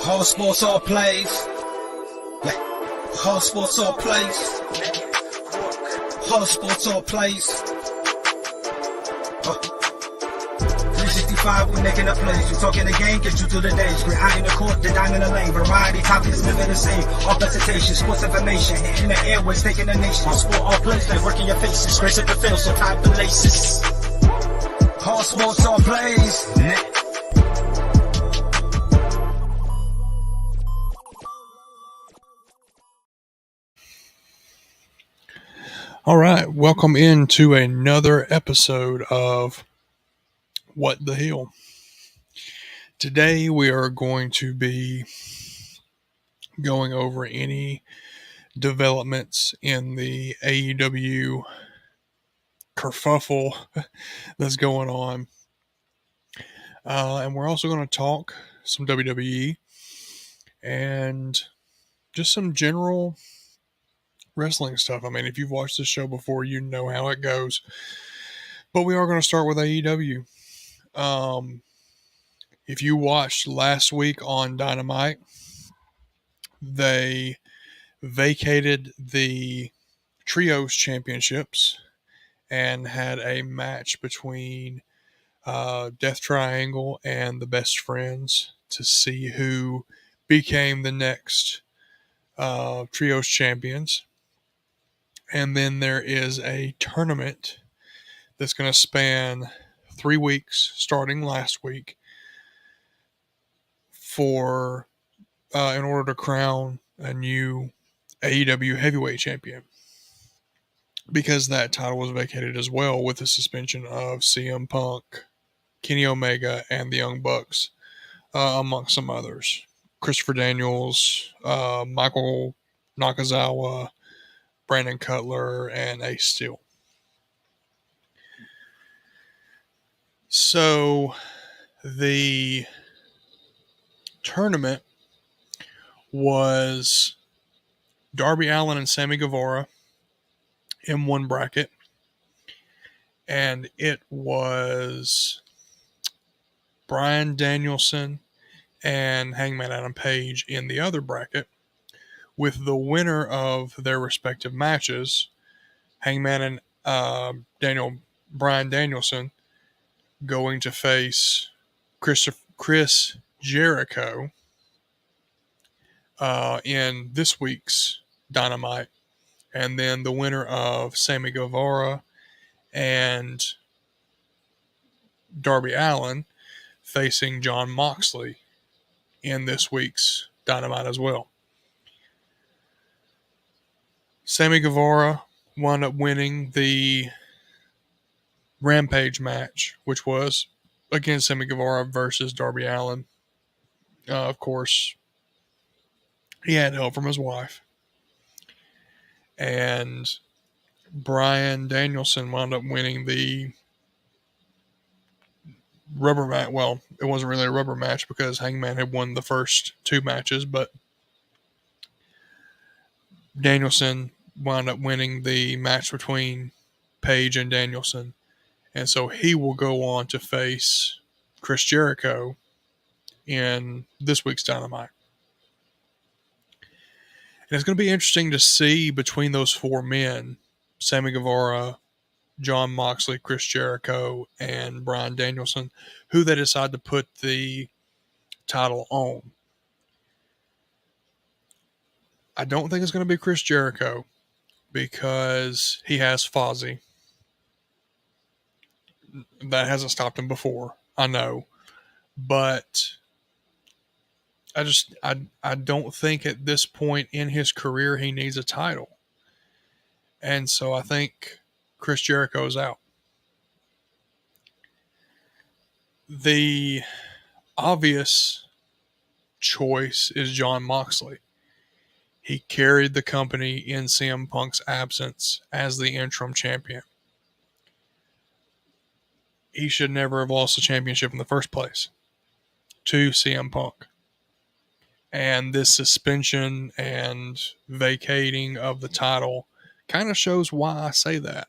All sports, all plays. Yeah. All sports, all plays. All sports, all plays. 365, we're making a plays. You talking the game, get you through the days. We're high in the court, the dime in the lane. Variety topics, living the same. All presentation, sports information. Hitting the airways, taking the nation. All sport, all plays, like working your faces. Grace at the field, so tie the laces. All sports, all plays. All right, welcome into another episode of What the Hill. Today we are going to be going over any developments in the AEW kerfuffle that's going on. And we're also going to talk some WWE and just some general wrestling stuff. I mean, if you've watched this show before, you know how it goes. But we are going to start with AEW. If you watched last week on Dynamite, they vacated the Trios Championships and had a match between Death Triangle and the Best Friends to see who became the next Trios Champions. And then there is a tournament that's going to span 3 weeks, starting last week, for in order to crown a new AEW heavyweight champion, because that title was vacated as well with the suspension of CM Punk, Kenny Omega, and the Young Bucks, amongst some others. Christopher Daniels, Michael Nakazawa, Brandon Cutler, and Ace Steel. So the tournament was Darby Allin and Sammy Guevara in one bracket, and it was Bryan Danielson and Hangman Adam Page in the other bracket, with the winner of their respective matches, Hangman and Bryan Danielson, going to face Chris Jericho in this week's Dynamite, and then the winner of Sammy Guevara and Darby Allin facing Jon Moxley in this week's Dynamite as well. Sammy Guevara wound up winning the Rampage match, which was against Sammy Guevara versus Darby Allin. Of course, he had help from his wife. And Bryan Danielson wound up winning the rubber match. Well, it wasn't really a rubber match because Hangman had won the first 2 matches, but Danielson wound up winning the match between Page and Danielson. And so he will go on to face Chris Jericho in this week's Dynamite. And it's going to be interesting to see between those 4 men, Sammy Guevara, Jon Moxley, Chris Jericho, and Bryan Danielson, who they decide to put the title on. I don't think it's going to be Chris Jericho because he has Fozzy. That hasn't stopped him before, I know. But I don't think at this point in his career he needs a title. And so I think Chris Jericho's out. The obvious choice is Jon Moxley. He carried the company in CM Punk's absence as the interim champion. He should never have lost the championship in the first place to CM Punk. And this suspension and vacating of the title kind of shows why I say that.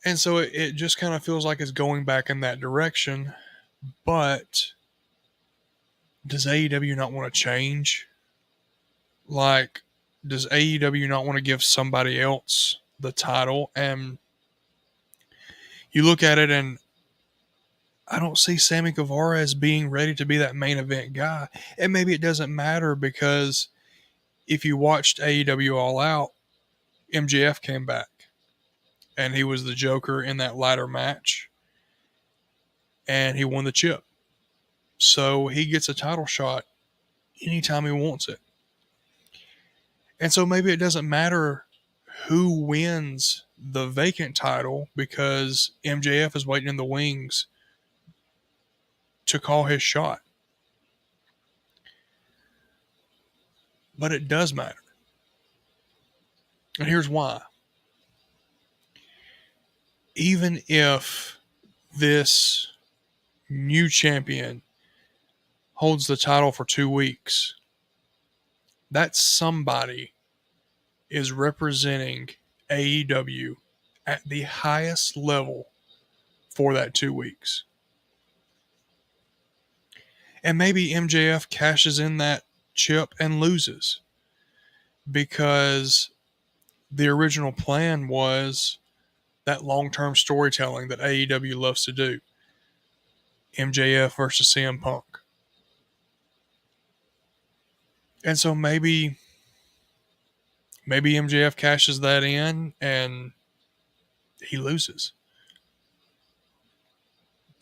And so it just kind of feels like it's going back in that direction. But does AEW not want to change? Like, does AEW not want to give somebody else the title? And you look at it, and I don't see Sammy Guevara as being ready to be that main event guy. And maybe it doesn't matter because if you watched AEW All Out, MJF came back and he was the Joker in that ladder match and he won the chip. So he gets a title shot anytime he wants it. And so maybe it doesn't matter who wins the vacant title because MJF is waiting in the wings to call his shot. But it does matter. And here's why. Even if this new champion holds the title for 2 weeks, that somebody is representing AEW at the highest level for that 2 weeks. And maybe MJF cashes in that chip and loses because the original plan was that long-term storytelling that AEW loves to do. MJF versus CM Punk. And so maybe MJF cashes that in and he loses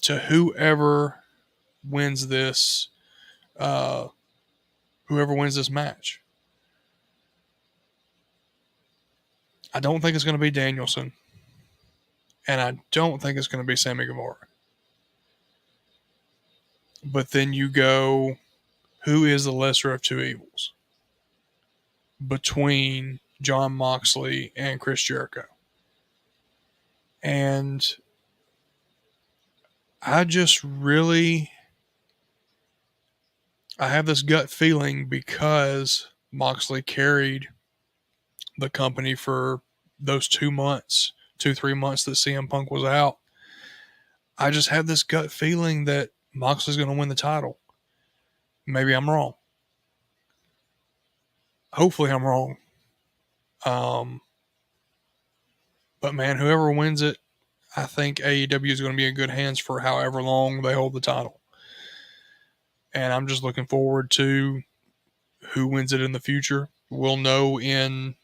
to whoever wins this match. I don't think it's going to be Danielson. And I don't think it's going to be Sammy Guevara. But then you go, who is the lesser of two evils between Jon Moxley and Chris Jericho? And I have this gut feeling because Moxley carried the company for those 2 months, 3 months that CM Punk was out. I just have this gut feeling that Moxley's going to win the title. Maybe I'm wrong. Hopefully I'm wrong. But man, whoever wins it, I think AEW is going to be in good hands for however long they hold the title. And I'm just looking forward to who wins it in the future. We'll know in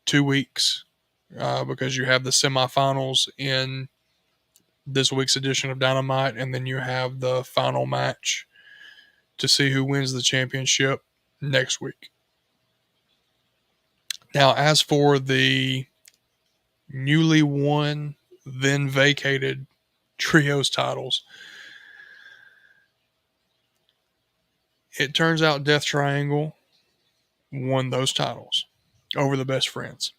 2 weeks because you have the semifinals in this week's edition of Dynamite, and then you have the final match to see who wins the championship next week. Now, as for the newly won, then vacated trios titles, it turns out Death Triangle won those titles over the Best Friends.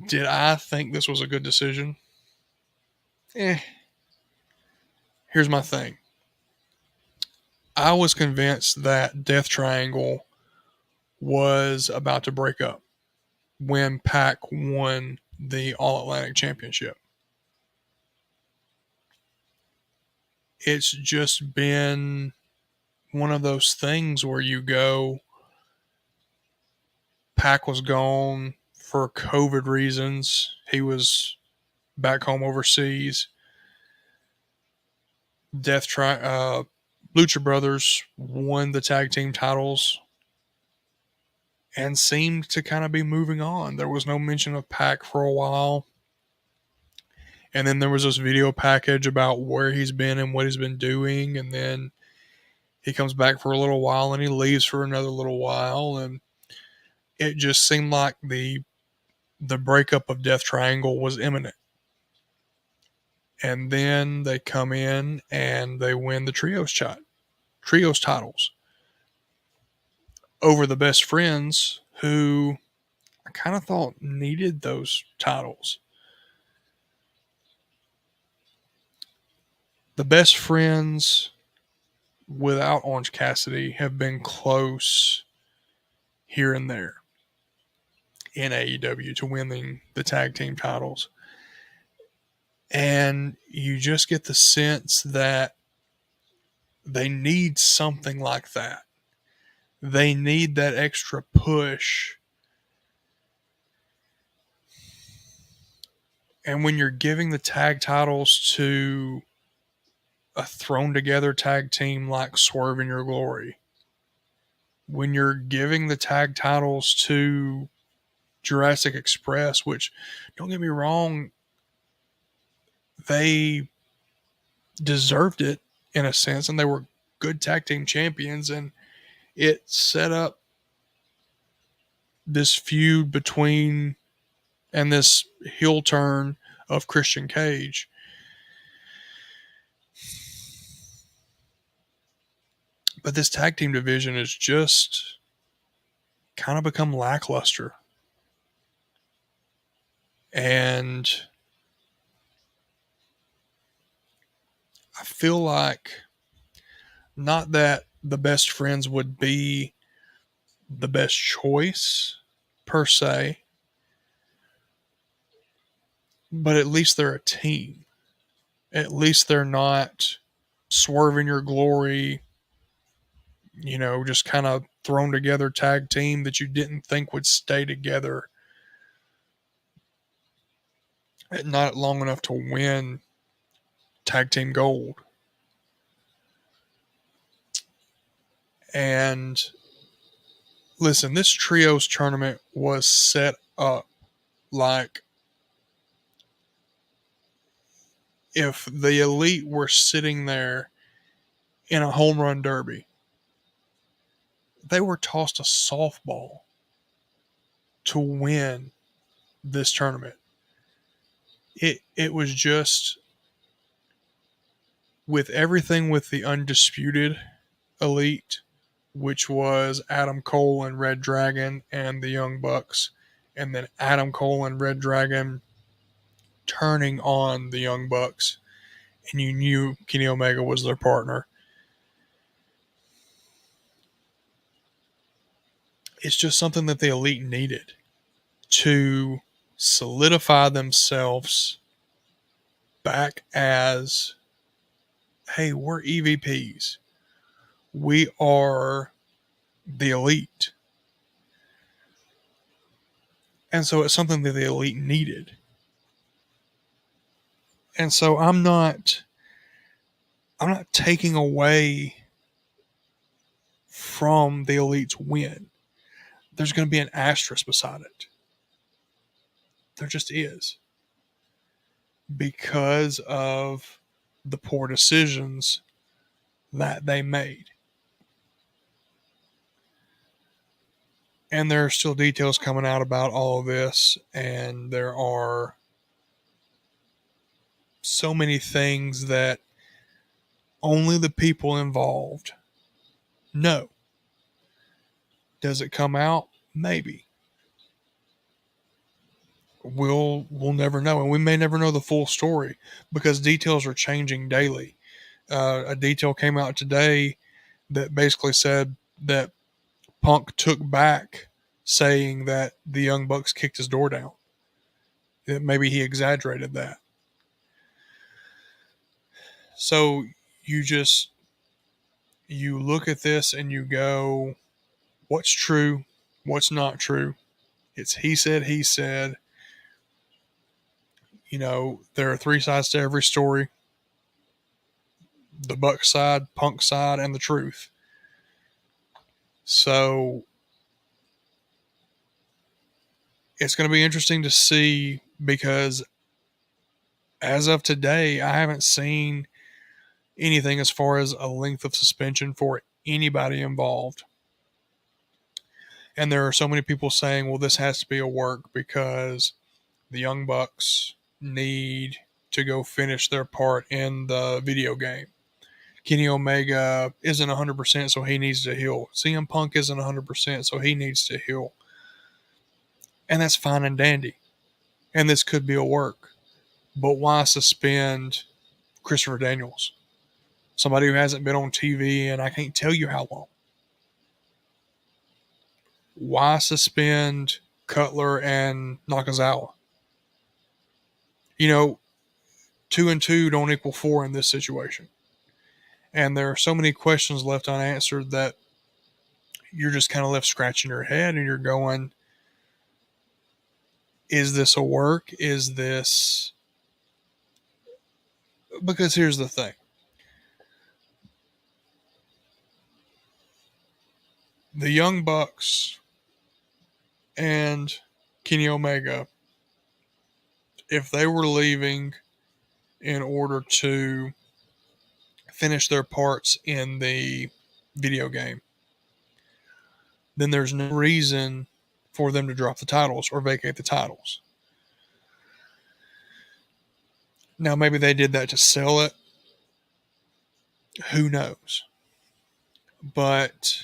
Did I think this was a good decision? Here's my thing. I was convinced that Death Triangle was about to break up when Pac won the All Atlantic Championship. It's just been one of those things where you go, Pac was gone for COVID reasons. He was back home overseas. Lucha Brothers won the tag team titles and seemed to kind of be moving on. There was no mention of Pac for a while. And then there was this video package about where he's been and what he's been doing. And then he comes back for a little while and he leaves for another little while. And it just seemed like the breakup of Death Triangle was imminent. And then they come in and they win the trios titles over the Best Friends, who I kind of thought needed those titles. The Best Friends without Orange Cassidy have been close here and there in AEW to winning the tag team titles. And you just get the sense that They need something like that. They need that extra push. And when you're giving the tag titles to a thrown together tag team like Swerve in Your Glory, when you're giving the tag titles to Jurassic Express, which, don't get me wrong, they deserved it in a sense, and they were good tag team champions, and it set up this feud between and this heel turn of Christian Cage. But this tag team division has just kind of become lackluster. And I feel like, not that the Best Friends would be the best choice per se, but at least they're a team. At least they're not Swerve in Your Glory, just kind of thrown together tag team that you didn't think would stay together not long enough to win tag team gold. And listen, this trios tournament was set up like if the Elite were sitting there in a home run derby. They were tossed a softball to win this tournament. It was just, with everything with the undisputed Elite, which was Adam Cole and Red Dragon and the Young Bucks, and then Adam Cole and Red Dragon turning on the Young Bucks, and you knew Kenny Omega was their partner. It's just something that the Elite needed to solidify themselves back as, hey, we're EVPs. We are the Elite. And so it's something that the Elite needed. And so I'm not taking away from the Elite's win. There's going to be an asterisk beside it. There just is. Because of the poor decisions that they made. And there are still details coming out about all of this, and there are so many things that only the people involved know. Does it come out? Maybe. We'll never know, and we may never know the full story because details are changing daily. A detail came out today that basically said that Punk took back saying that the Young Bucks kicked his door down. That maybe he exaggerated that. So you look at this and you go, what's true? What's not true? It's he said, he said. There are three sides to every story. The Buck side, Punk side, and the truth. So it's going to be interesting to see, because as of today, I haven't seen anything as far as a length of suspension for anybody involved. And there are so many people saying, well, this has to be a work because the Young Bucks need to go finish their part in the video game. Kenny Omega isn't 100%, so he needs to heal. CM Punk isn't 100%, so he needs to heal. And that's fine and dandy. And this could be a work. But why suspend Christopher Daniels? Somebody who hasn't been on TV in I can't tell you how long. Why suspend Cutler and Nakazawa? 2 and 2 don't equal 4 in this situation. And there are so many questions left unanswered that you're just kind of left scratching your head and you're going, is this a work? Is this. Because here's the thing, the Young Bucks and Kenny Omega, if they were leaving in order to finish their parts in the video game, then there's no reason for them to drop the titles or vacate the titles. Now, maybe they did that to sell it. Who knows? But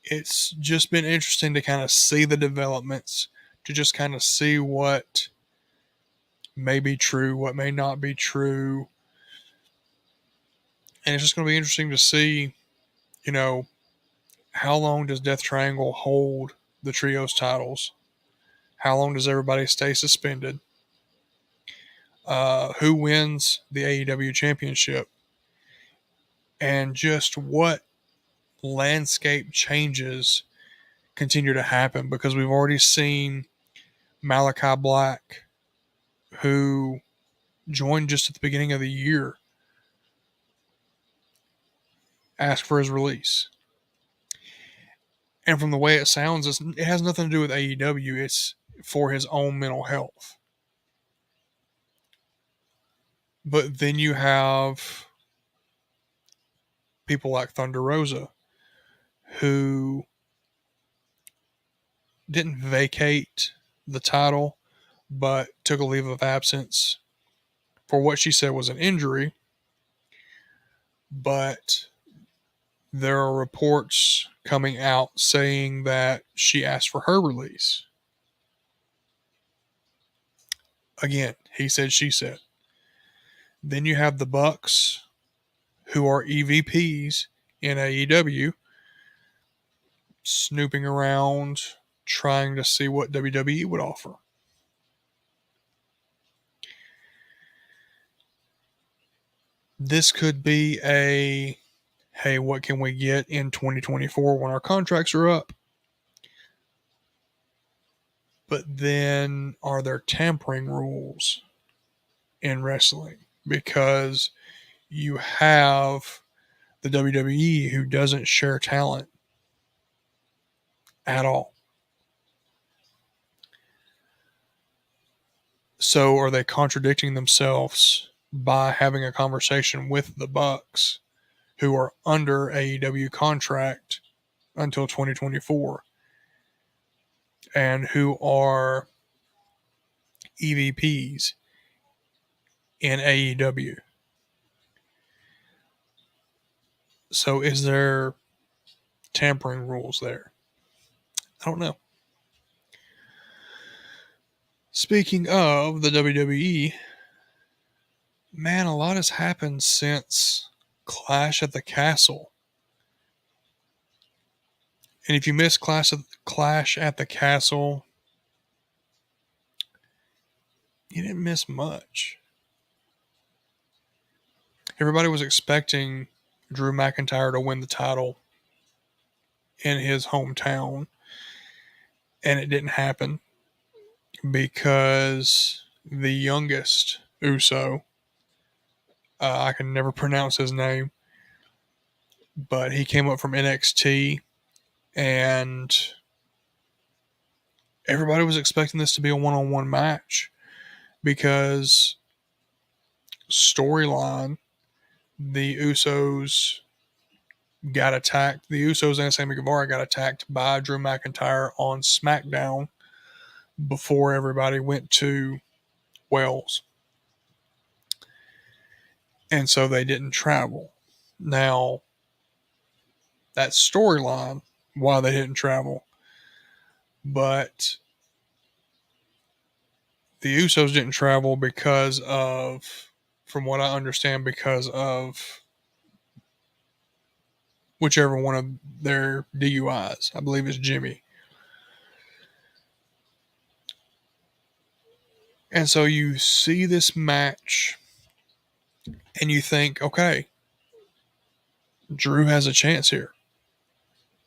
it's just been interesting to kind of see the developments, to just kind of see what may be true, what may not be true. And it's just going to be interesting to see, how long does Death Triangle hold the Trios titles? How long does everybody stay suspended? Who wins the AEW championship? And just what landscape changes continue to happen, because we've already seen Malachi Black, who joined just at the beginning of the year, ask for his release. And from the way it sounds, it has nothing to do with AEW. It's for his own mental health. But then you have people like Thunder Rosa, who didn't vacate the title, but took a leave of absence for what she said was an injury. But there are reports coming out saying that she asked for her release. Again, he said, she said. Then you have the Bucks, who are EVPs in AEW, snooping around, trying to see what WWE would offer. This could be a, hey, what can we get in 2024 when our contracts are up? But then, are there tampering rules in wrestling? Because you have the WWE, who doesn't share talent at all. So are they contradicting themselves by having a conversation with the Bucks, who are under AEW contract until 2024 and who are EVPs in AEW? So is there tampering rules there? I don't know. Speaking of the WWE, man, a lot has happened since Clash at the Castle. And if you missed Clash at the Castle, you didn't miss much. Everybody was expecting Drew McIntyre to win the title in his hometown, and it didn't happen because the youngest Uso, I can never pronounce his name, but he came up from NXT, and everybody was expecting this to be a one-on-one match because storyline, the Usos got attacked. The Usos and Sammy Guevara got attacked by Drew McIntyre on SmackDown before everybody went to Wells. And so they didn't travel. Now, that storyline, why they didn't travel, but the Usos didn't travel because of, from what I understand, because of whichever one of their DUIs. I believe it's Jimmy. And so you see this match and you think, okay, Drew has a chance here.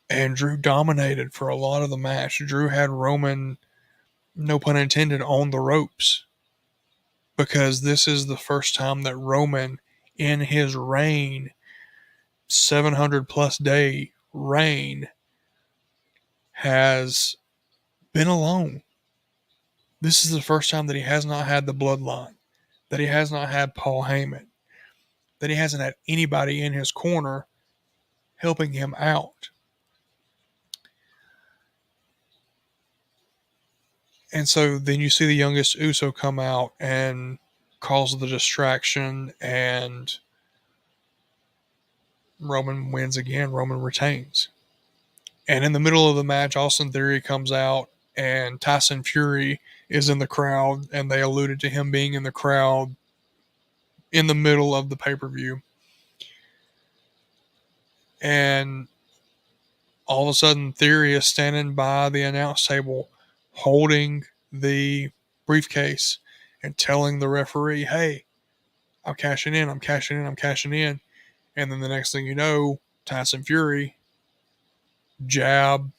And Drew dominated for a lot of the match. Drew had Roman, no pun intended, on the ropes. Because this is the first time that Roman, in his reign, 700 plus day reign, has been alone. This is the first time that he has not had the bloodline, that he has not had Paul Heyman, that he hasn't had anybody in his corner helping him out. And so then you see the youngest Uso come out and cause the distraction, and Roman wins again. Roman retains. And in the middle of the match, Austin Theory comes out, and Tyson Fury is in the crowd, and they alluded to him being in the crowd in the middle of the pay-per-view. And all of a sudden, Theory is standing by the announce table holding the briefcase and telling the referee, hey, I'm cashing in, I'm cashing in, I'm cashing in. And then the next thing you know, Tyson Fury, jab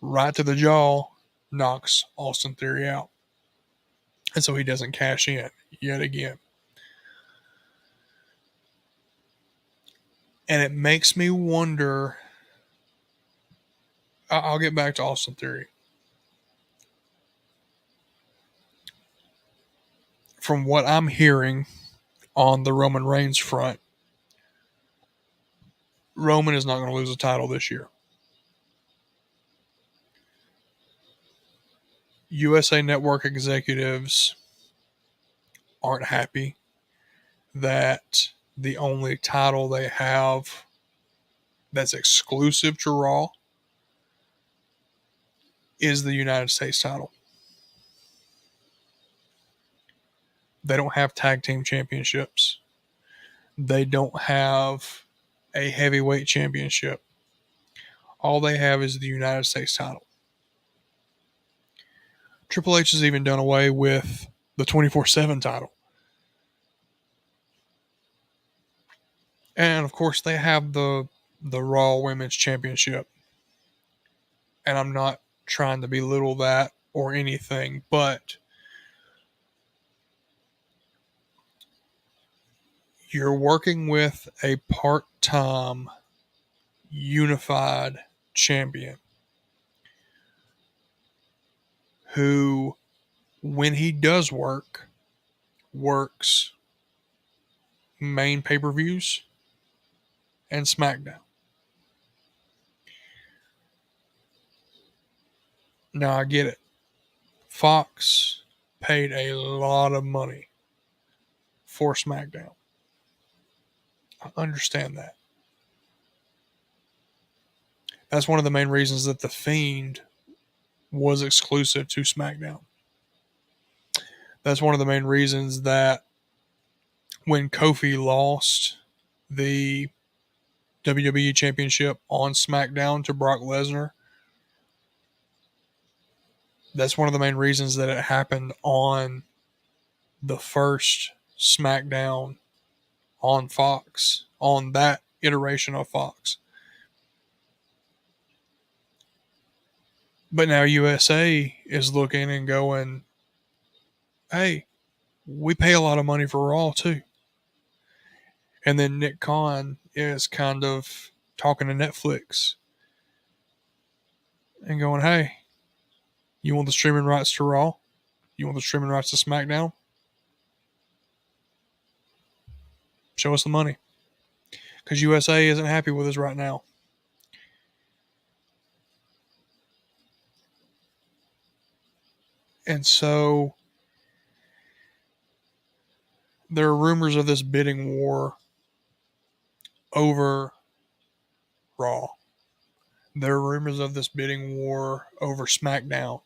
right to the jaw, knocks Austin Theory out. And so he doesn't cash in yet again. And it makes me wonder. I'll get back to Austin Theory. From what I'm hearing on the Roman Reigns front, Roman is not going to lose a title this year. USA Network executives aren't happy that the only title they have that's exclusive to Raw is the United States title. They don't have tag team championships. They don't have a heavyweight championship. All they have is the United States title. Triple H has even done away with the 24/7 title. And of course they have the Raw Women's Championship. And I'm not trying to belittle that or anything, but you're working with a part-time unified champion who, when he does work, works main pay-per-views and SmackDown. Now I get it. Fox paid a lot of money for SmackDown. I understand that. That's one of the main reasons that The Fiend was exclusive to SmackDown. That's one of the main reasons that when Kofi lost the WWE Championship on SmackDown to Brock Lesnar, that's one of the main reasons that it happened on the first SmackDown on Fox, on that iteration of Fox. But now USA is looking and going, hey, we pay a lot of money for Raw too. And then Nick Khan is kind of talking to Netflix and going, hey, you want the streaming rights to Raw? You want the streaming rights to SmackDown? Show us the money. Because USA isn't happy with us right now. And so there are rumors of this bidding war over Raw. There are rumors of this bidding war over SmackDown.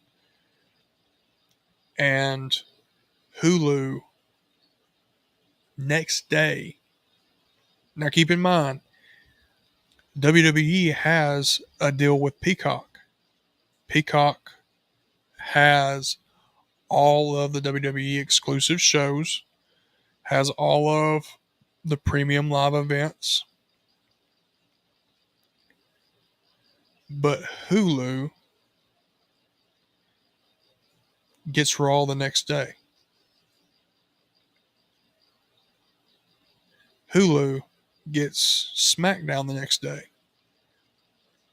And Hulu, next day. Now keep in mind, WWE has a deal with Peacock. Peacock has all of the WWE exclusive shows, has all of the premium live events, But Hulu gets Raw the next day. Hulu gets SmackDown the next day.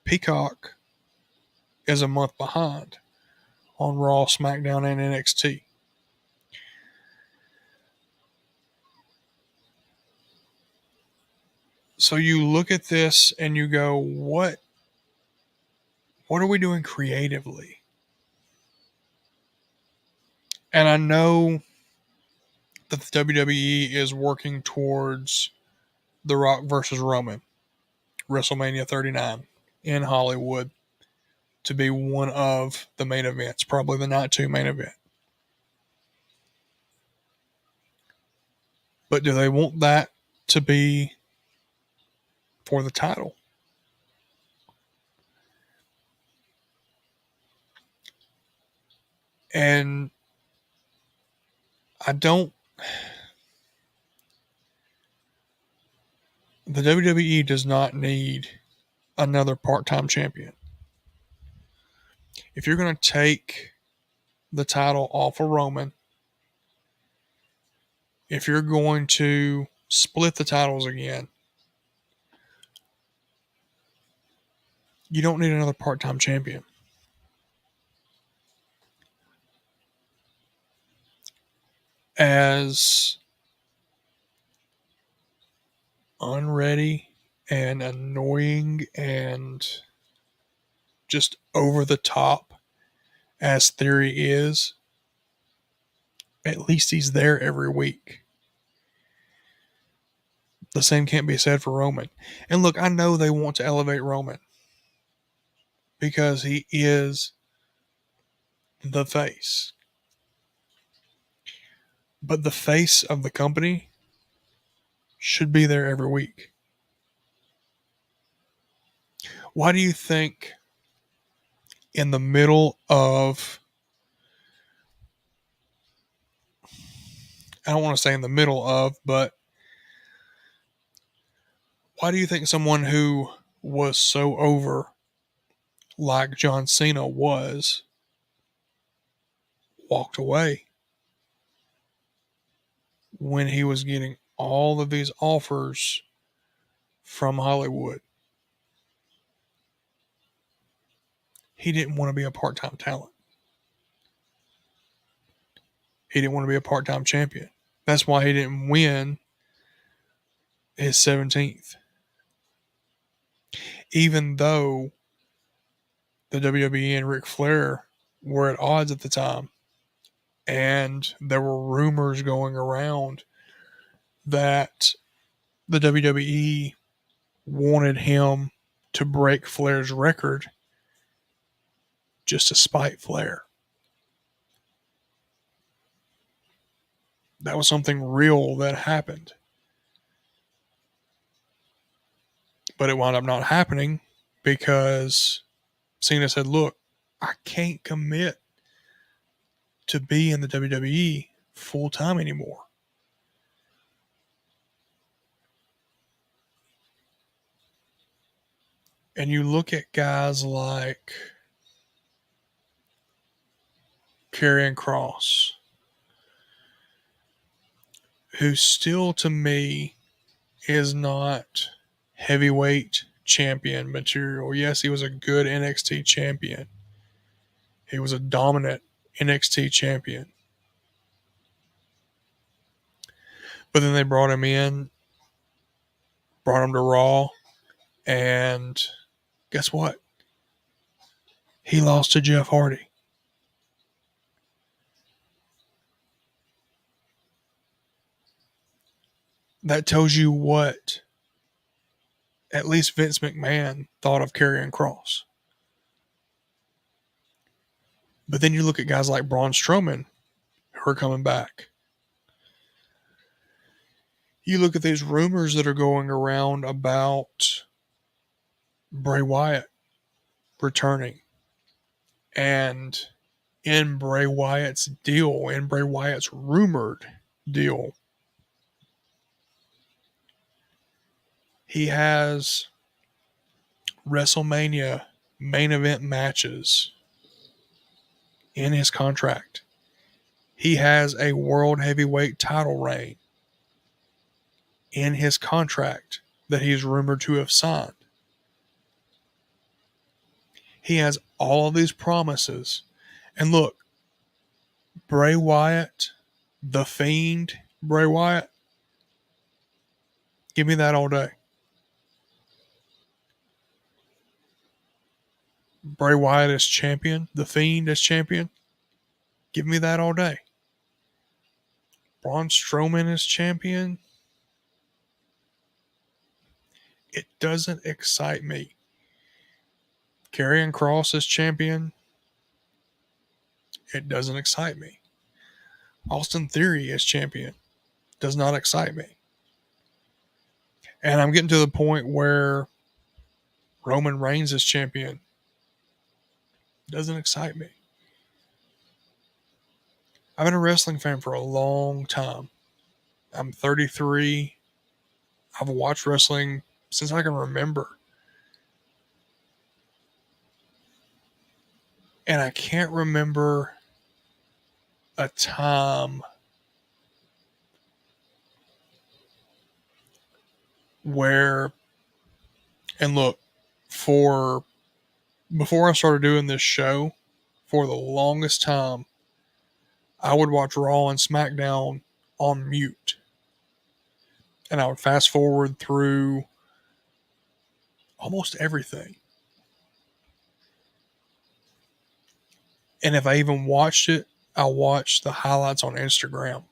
Peacock is a month behind on Raw, SmackDown, and NXT. So you look at this and you go, what are we doing creatively? And I know that the WWE is working towards The Rock versus Roman, WrestleMania 39 in Hollywood, to be one of the main events, probably the night 2 main event. But do they want that to be for the title? And I don't. The WWE does not need another part-time champion. If you're going to take the title off of Roman, if you're going to split the titles again, you don't need another part-time champion. As unready and annoying and just over the top as Theory is, at least he's there every week. The same can't be said for Roman. And look, I know they want to elevate Roman because he is the face. But the face of the company should be there every week. Why do you think in the middle of, I don't want to say in the middle of, but why do you think someone who was so over like John Cena was walked away when he was getting all of these offers from Hollywood? He didn't want to be a part-time talent. He didn't want to be a part-time champion. That's why he didn't win his 17th. Even though the WWE and Ric Flair were at odds at the time, and there were rumors going around that the WWE wanted him to break Flair's record just to spite Flair. That was something real that happened. But it wound up not happening because Cena said, look, I can't commit to be in the WWE full time anymore. And you look at guys like Karrion Kross, who still to me is not heavyweight champion material. Yes, he was a good NXT champion. He was a dominant NXT champion. But then they brought him in, brought him to Raw, and guess what? He lost to Jeff Hardy. That tells you what at least Vince McMahon thought of Karrion Kross. But then you look at guys like Braun Strowman who are coming back. You look at these rumors that are going around about Bray Wyatt returning. And in Bray Wyatt's deal, in Bray Wyatt's rumored deal, he has WrestleMania main event matches in his contract. He has a world heavyweight title reign in his contract that he is rumored to have signed. He has all of these promises. And look, Bray Wyatt, the Fiend, Bray Wyatt, give me that all day. Bray Wyatt as champion, the Fiend as champion, give me that all day. Braun Strowman as champion, it doesn't excite me. Karrion Kross as champion, it doesn't excite me. Austin Theory as champion does not excite me. And I'm getting to the point where Roman Reigns as champion doesn't excite me. I've been a wrestling fan for a long time. I'm 33. I've watched wrestling since I can remember. And I can't remember a time where, and look, before I started doing this show, for the longest time, I would watch Raw and SmackDown on mute. And I would fast forward through almost everything. And if I even watched it, I watched the highlights on Instagram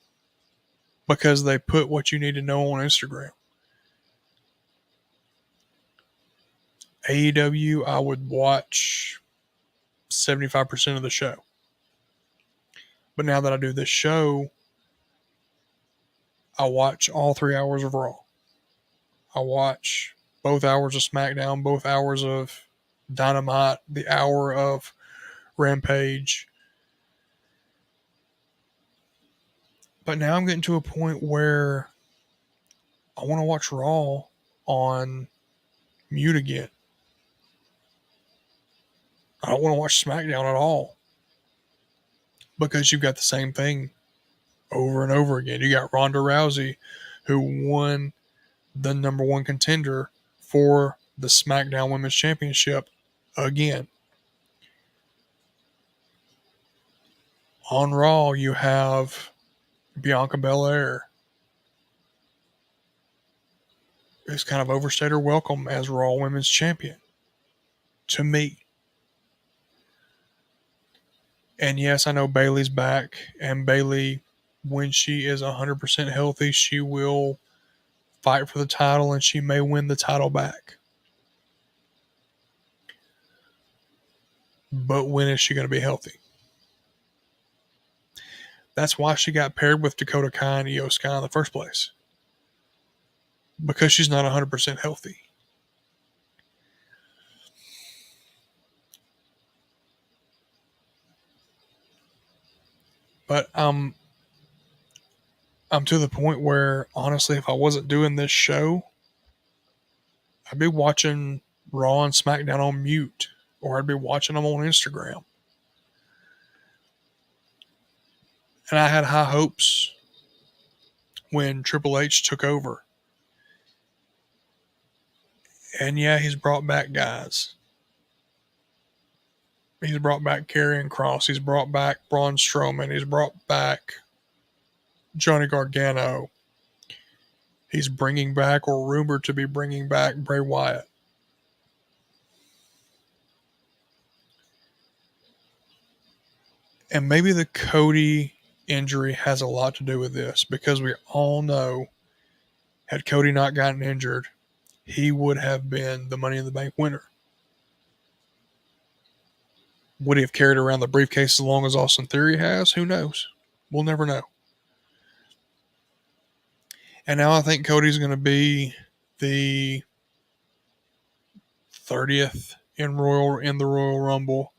because they put what you need to know on Instagram. AEW, I would watch 75% of the show. But now that I do this show, I watch all 3 hours of Raw. I watch both hours of SmackDown, both hours of Dynamite, the hour of Rampage. But now I'm getting to a point where I want to watch Raw on mute again. I don't want to watch SmackDown at all. Because you've got the same thing over and over again. You got Ronda Rousey, who won the number one contender for the SmackDown Women's Championship again. On Raw, you have Bianca Belair, who's kind of overstayed her welcome as Raw Women's Champion. To me. And yes, I know Bayley's back. And Bayley, when she is 100% healthy, she will fight for the title and she may win the title back. But when is she going to be healthy? That's why she got paired with Dakota Kai and Io Sky in the first place. Because she's not 100% healthy. But I'm to the point where, honestly, if I wasn't doing this show, I'd be watching Raw and SmackDown on mute, or I'd be watching them on Instagram. And I had high hopes when Triple H took over. And yeah, he's brought back guys. He's brought back Karrion Kross. He's brought back Braun Strowman. He's brought back Johnny Gargano. He's bringing back, or rumored to be bringing back, Bray Wyatt. And maybe the Cody injury has a lot to do with this, because we all know, had Cody not gotten injured, he would have been the Money in the Bank winner. Would he have carried around the briefcase as long as Austin Theory has? Who knows? We'll never know. And now I think Cody's going to be the 30th in the Royal Rumble,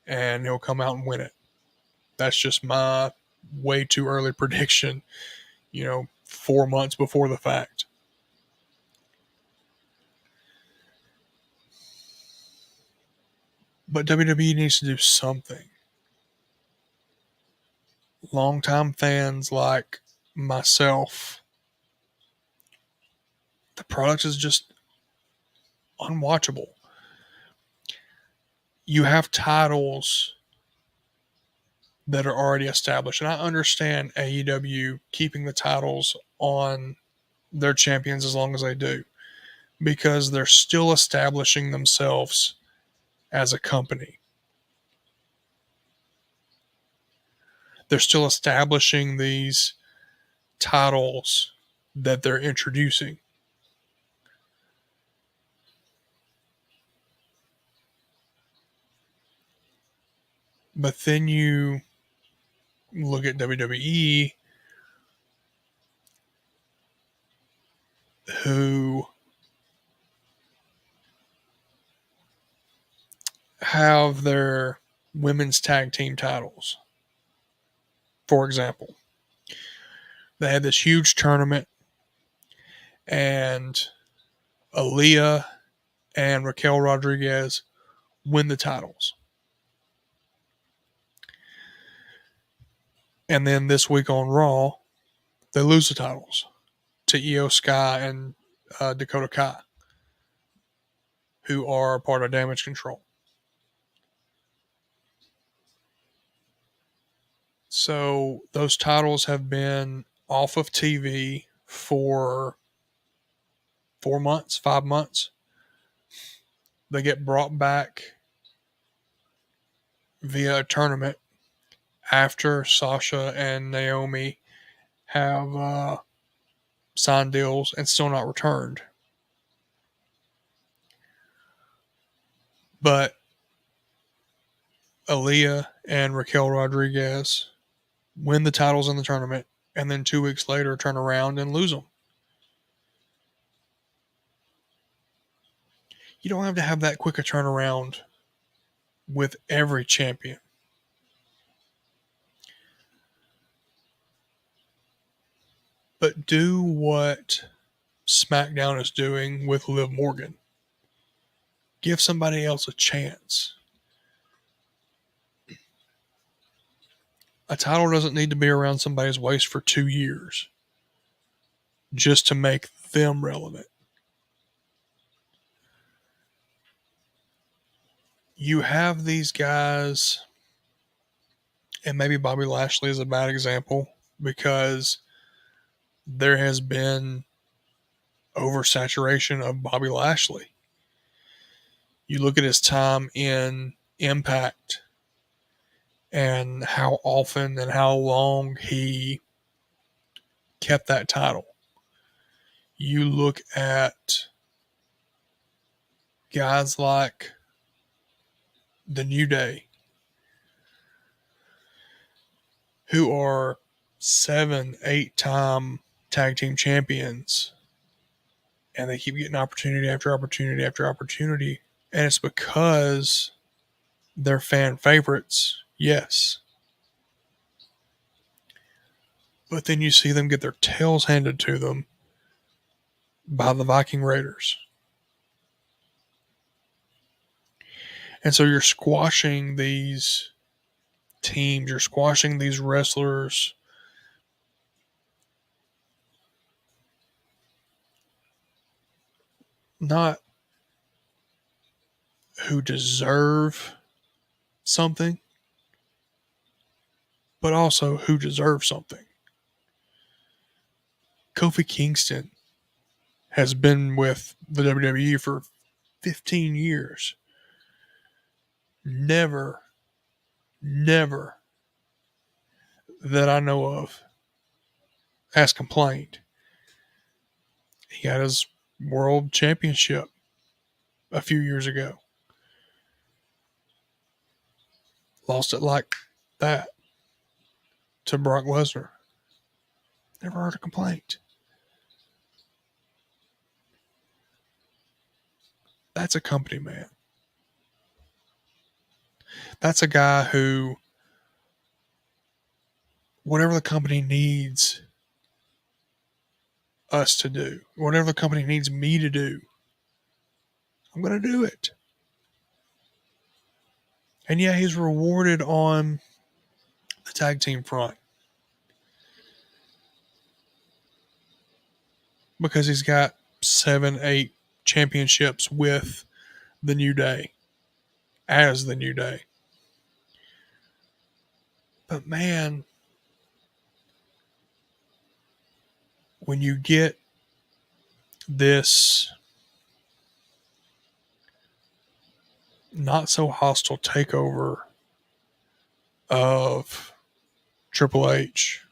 and he'll come out and win it. That's just my way too early prediction, 4 months before the fact. But WWE needs to do something. Longtime fans like myself, the product is just unwatchable. You have titles that are already established. And I understand AEW keeping the titles on their champions as long as they do, because they're still establishing themselves as a company. They're still establishing these titles that they're introducing. But then you look at WWE, who have their women's tag team titles. For example, they had this huge tournament, and Aaliyah and Raquel Rodriguez win the titles. And then this week on Raw, they lose the titles to Io Sky and Dakota Kai, who are part of Damage Control. So those titles have been off of TV for 4 months, 5 months. They get brought back via a tournament after Sasha and Naomi have signed deals and still not returned. But Aaliyah and Raquel Rodriguez win the titles in the tournament, and then 2 weeks later turn around and lose them. You don't have to have that quick a turnaround with every champion. But do what SmackDown is doing with Liv Morgan. Give somebody else a chance. A title doesn't need to be around somebody's waist for 2 years just to make them relevant. You have these guys, and maybe Bobby Lashley is a bad example because there has been oversaturation of Bobby Lashley. You look at his time in Impact and how often and how long he kept that title. You look at guys like the New Day, who are 7, 8-time tag team champions, and they keep getting opportunity after opportunity after opportunity. And it's because they're fan favorites, yes. But then you see them get their tails handed to them by the Viking Raiders. And so you're squashing these teams, you're squashing these wrestlers. Not who deserve something, but also who deserve something. Kofi Kingston has been with the WWE for 15 years. Never that I know of has complained. He got his world championship a few years ago. Lost it like that to Brock Lesnar. Never heard a complaint. That's a company man. That's a guy who, whatever the company needs us to do, whatever the company needs me to do, I'm going to do it. And yeah, he's rewarded on the tag team front because he's got 7, 8 championships with the New Day as the New Day. But man, when you get this not so hostile takeover of Triple H,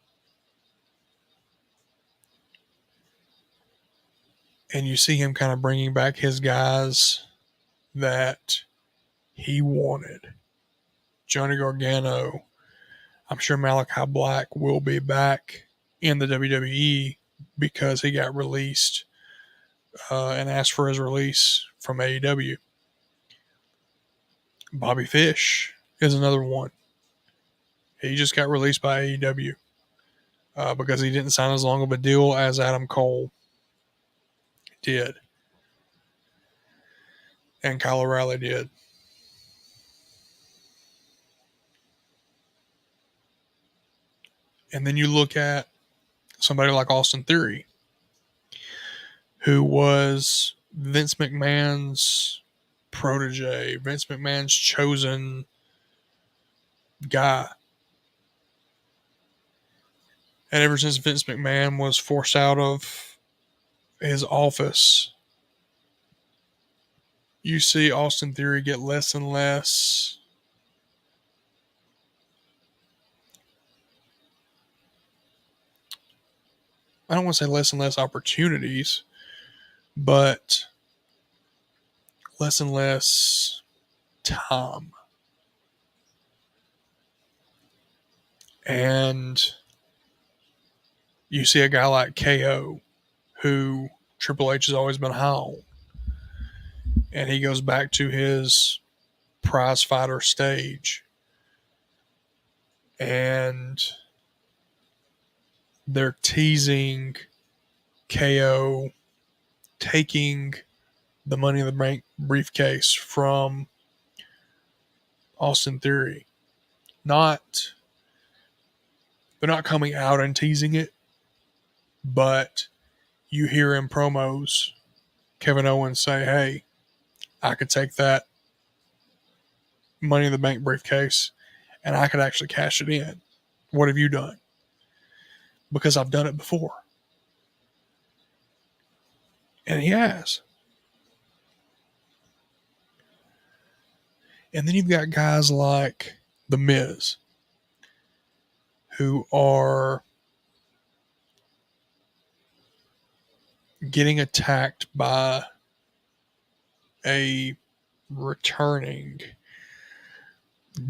and you see him kind of bringing back his guys that he wanted. Johnny Gargano. I'm sure Malachi Black will be back in the WWE because he got released and asked for his release from AEW. Bobby Fish is another one. He just got released by AEW because he didn't sign as long of a deal as Adam Cole did. And Kyle O'Reilly did. And then you look at somebody like Austin Theory, who was Vince McMahon's protege, Vince McMahon's chosen guy. And ever since Vince McMahon was forced out of his office, you see Austin Theory get less and less I don't want to say less and less opportunities, but less and less time. And you see a guy like KO, who Triple H has always been high on, and he goes back to his prize fighter stage, and they're teasing KO taking the Money in the Bank briefcase from Austin Theory. They're not coming out and teasing it, but you hear in promos Kevin Owens say, "Hey, I could take that Money in the Bank briefcase and I could actually cash it in. What have you done?" Because I've done it before. And he has. And then you've got guys like The Miz, who are getting attacked by a returning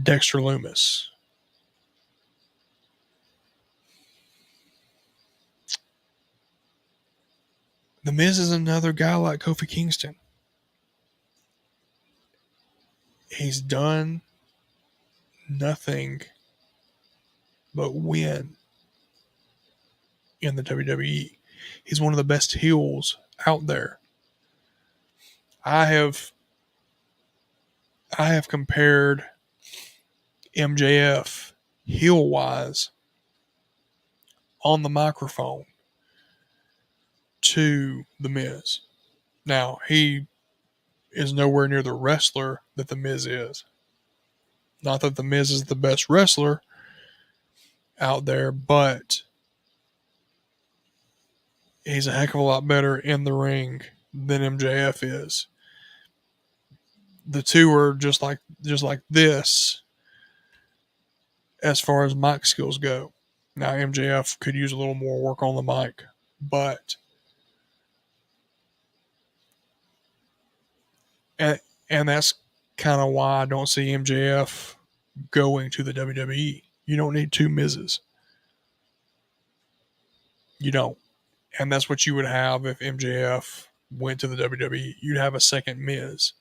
Dexter Lumis. The Miz is another guy like Kofi Kingston. He's done nothing but win in the WWE. He's one of the best heels out there. I have compared MJF heel wise on the microphone to The Miz. Now, he is nowhere near the wrestler that The Miz is. Not that The Miz is the best wrestler out there, but he's a heck of a lot better in the ring than MJF is. The two are just like this as far as mic skills go. Now, MJF could use a little more work on the mic, but and that's kind of why I don't see MJF going to the WWE. You don't need two Mizes. You don't. And that's what you would have if MJF went to the WWE. You'd have a second Miz,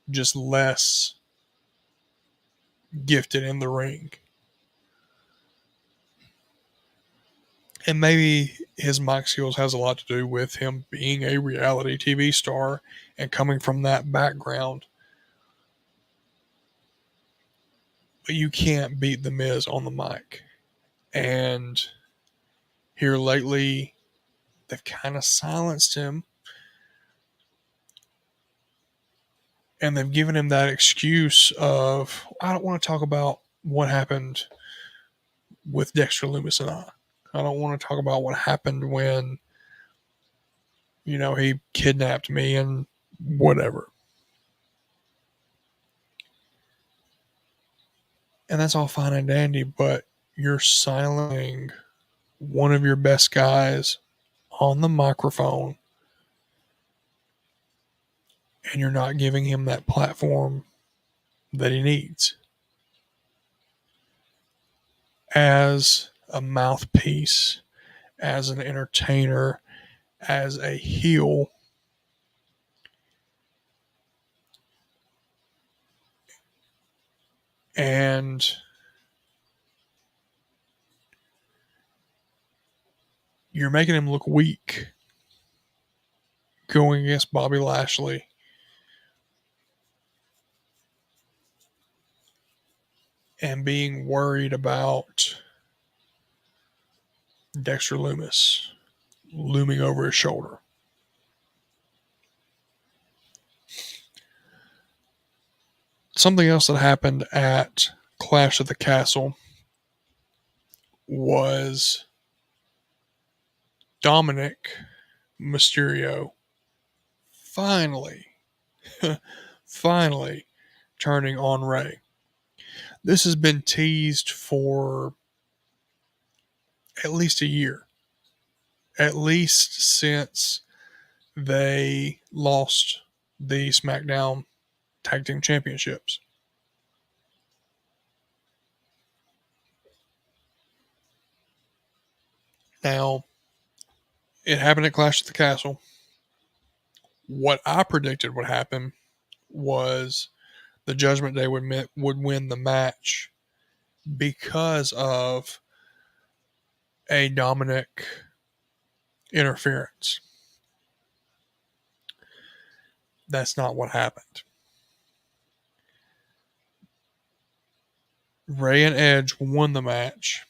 just less gifted in the ring. And maybe his mic skills has a lot to do with him being a reality TV star and coming from that background. but you can't beat The Miz on the mic. And here lately, they've kind of silenced him. And they've given him that excuse of, I don't want to talk about what happened with Dexter Loomis and I. I don't want to talk about what happened when, he kidnapped me and whatever. And that's all fine and dandy, but you're silencing one of your best guys on the microphone, and you're not giving him that platform that he needs as a mouthpiece, as an entertainer, as a heel. And you're making him look weak going against Bobby Lashley. And being worried about Dexter Loomis looming over his shoulder. Something else that happened at Clash at the Castle was Dominic Mysterio finally turning on Rey. This has been teased for at least a year. At least since they lost the SmackDown Tag Team Championships. Now, it happened at Clash at the Castle. What I predicted would happen was the Judgment Day would win the match because of a Dominic interference. That's not what happened. Rey and Edge won the match.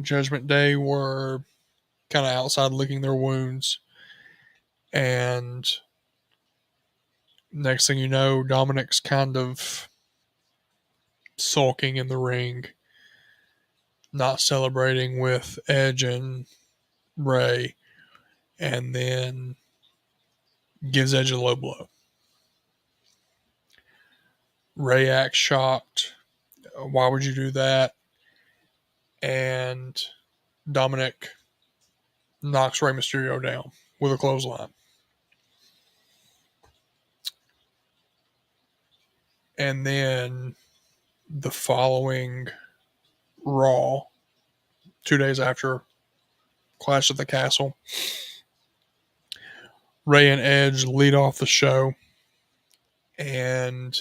Judgment Day were kind of outside licking their wounds. And next thing you know, Dominic's kind of sulking in the ring, not celebrating with Edge and Rey, and then gives Edge a low blow. Rey acts shocked. Why would you do that? And Dominic knocks Rey Mysterio down with a clothesline. And then the following Raw, 2 days after Clash at the Castle, Rey and Edge lead off the show and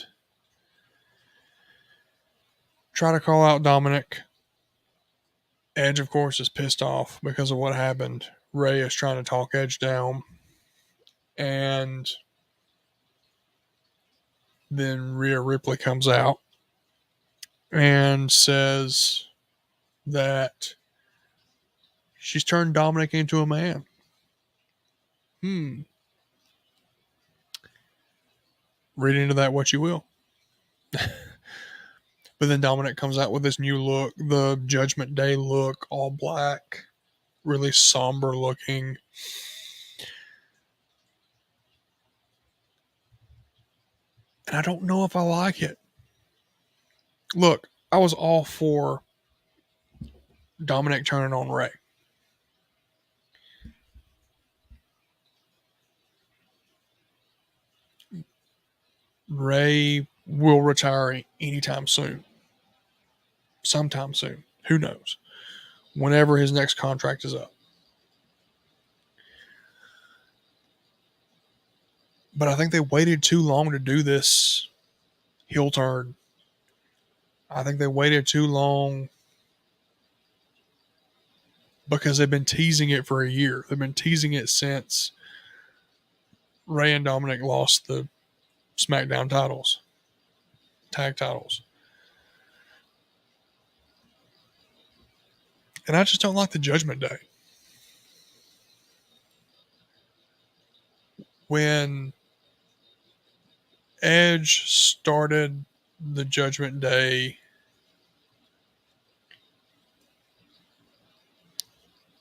try to call out Dominic. Edge, of course, is pissed off because of what happened. Rey is trying to talk Edge down. And then Rhea Ripley comes out and says that she's turned Dominic into a man. Read into that what you will. But then Dominic comes out with this new look, the Judgment Day look, all black, really somber looking. And I don't know if I like it. Look, I was all for Dominic turning on Rey. Rey will retire anytime soon. Sometime soon. Who knows? Whenever his next contract is up. But I think they waited too long to do this heel turn. I think they waited too long because they've been teasing it for a year. They've been teasing it since Rey and Dominic lost the SmackDown titles, tag titles. And I just don't like the Judgment Day. When Edge started the Judgment Day,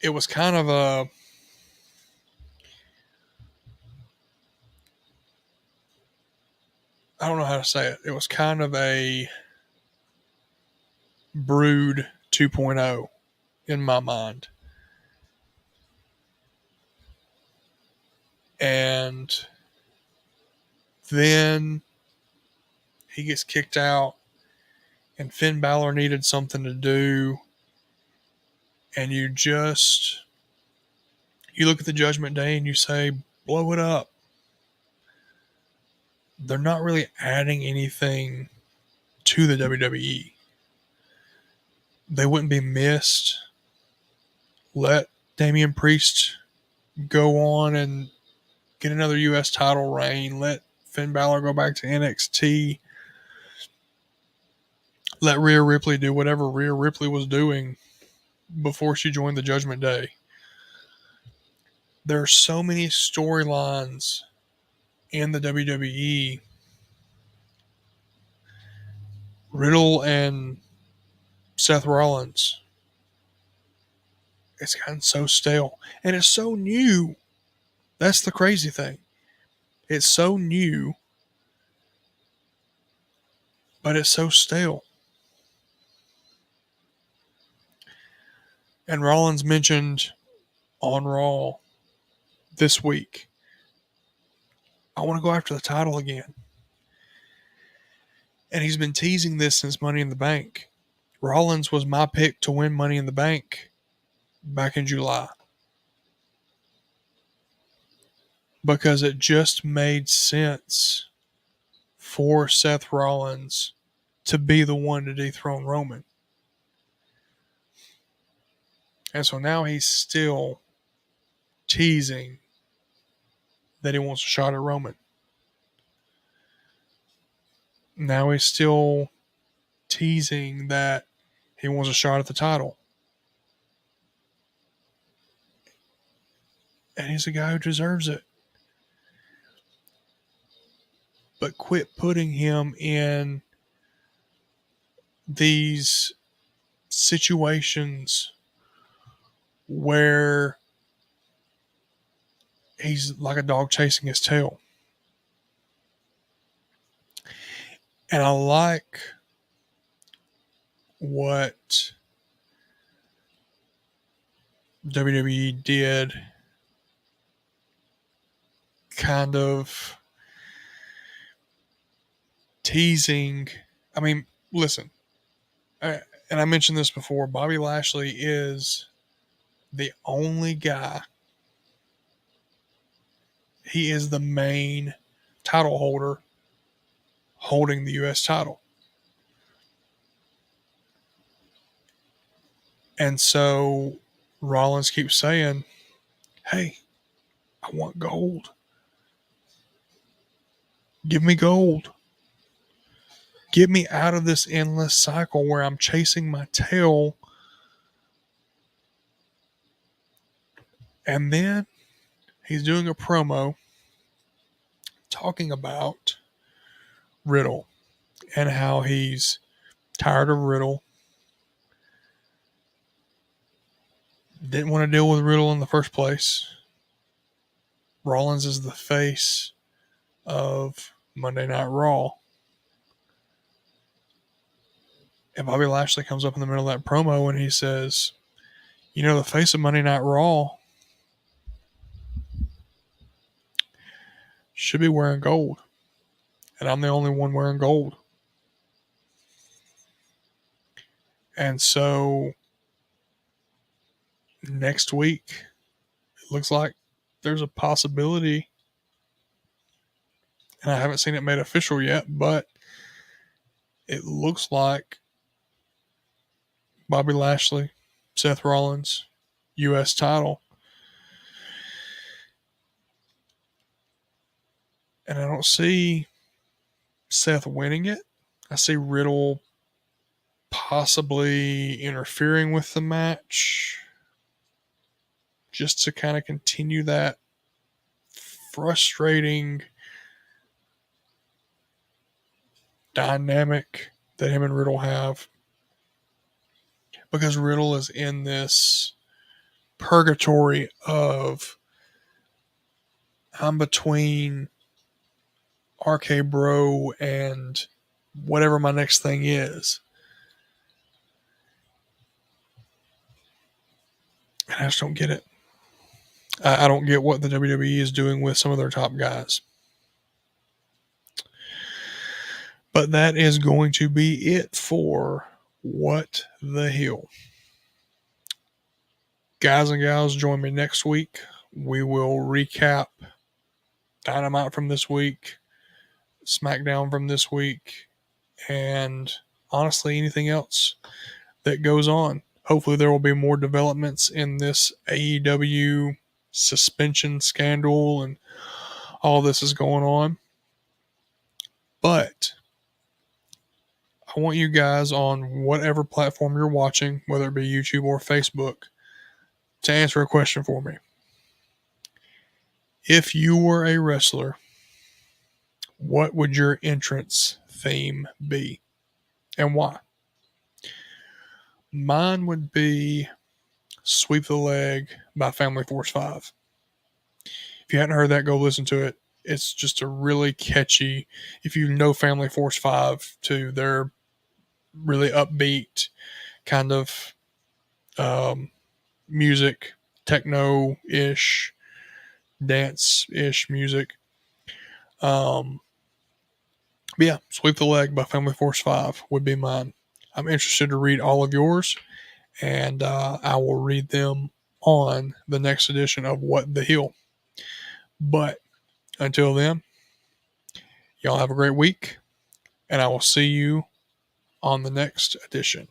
it was kind of a, I don't know how to say it. It was kind of a Brood 2.0 in my mind. And then he gets kicked out, and Finn Balor needed something to do. And you look at the Judgment Day and you say, blow it up. They're not really adding anything to the WWE. They wouldn't be missed. Let Damian Priest go on and get another U.S. title reign. Let Finn Balor go back to NXT. Let Rhea Ripley do whatever Rhea Ripley was doing before she joined the Judgment Day. There are so many storylines in the WWE. Riddle and Seth Rollins. It's gotten so stale. And it's so new. That's the crazy thing. It's so new, but it's so stale. And Rollins mentioned on Raw this week, I want to go after the title again. And he's been teasing this since Money in the Bank. Rollins was my pick to win Money in the Bank back in July. Because it just made sense for Seth Rollins to be the one to dethrone Roman. And so now he's still teasing that he wants a shot at Roman. Now he's still teasing that he wants a shot at the title. And he's a guy who deserves it. But quit putting him in these situations where he's like a dog chasing his tail. And I like what WWE did, kind of teasing. I mean, listen, and I mentioned this before, Bobby Lashley is the only guy. He is the main title holder holding the U.S. title. And so Rollins keeps saying, hey, I want gold. Give me gold. Get me out of this endless cycle where I'm chasing my tail. And then he's doing a promo talking about Riddle and how he's tired of Riddle. Didn't want to deal with Riddle in the first place. Rollins is the face of Monday Night Raw. And Bobby Lashley comes up in the middle of that promo and he says, you know, the face of Monday Night Raw should be wearing gold. And I'm the only one wearing gold. And so next week, it looks like there's a possibility, and I haven't seen it made official yet, but it looks like Bobby Lashley, Seth Rollins, U.S. title. And I don't see Seth winning it. I see Riddle possibly interfering with the match just to kind of continue that frustrating dynamic that him and Riddle have, because Riddle is in this purgatory of I'm between RK Bro and whatever my next thing is. And I just don't get it. I don't get what the WWE is doing with some of their top guys. But that is going to be it for What the Hill. Guys and gals, join me next week. We will recap Dynamite from this week, SmackDown from this week, and honestly, anything else that goes on. Hopefully, there will be more developments in this AEW suspension scandal and all this is going on. But I want you guys on whatever platform you're watching, whether it be YouTube or Facebook, to answer a question for me. If you were a wrestler, what would your entrance theme be and why? Mine would be Sweep the Leg by Family Force 5. If you hadn't heard that, go listen to it. It's just a really catchy, if you know Family Force 5 too, they're really upbeat kind of music, techno-ish, dance-ish music. But yeah, Sweep the Leg by Family Force 5 would be mine. I'm interested to read all of yours, and I will read them on the next edition of What the Hill. But until then, y'all have a great week, and I will see you on the next edition.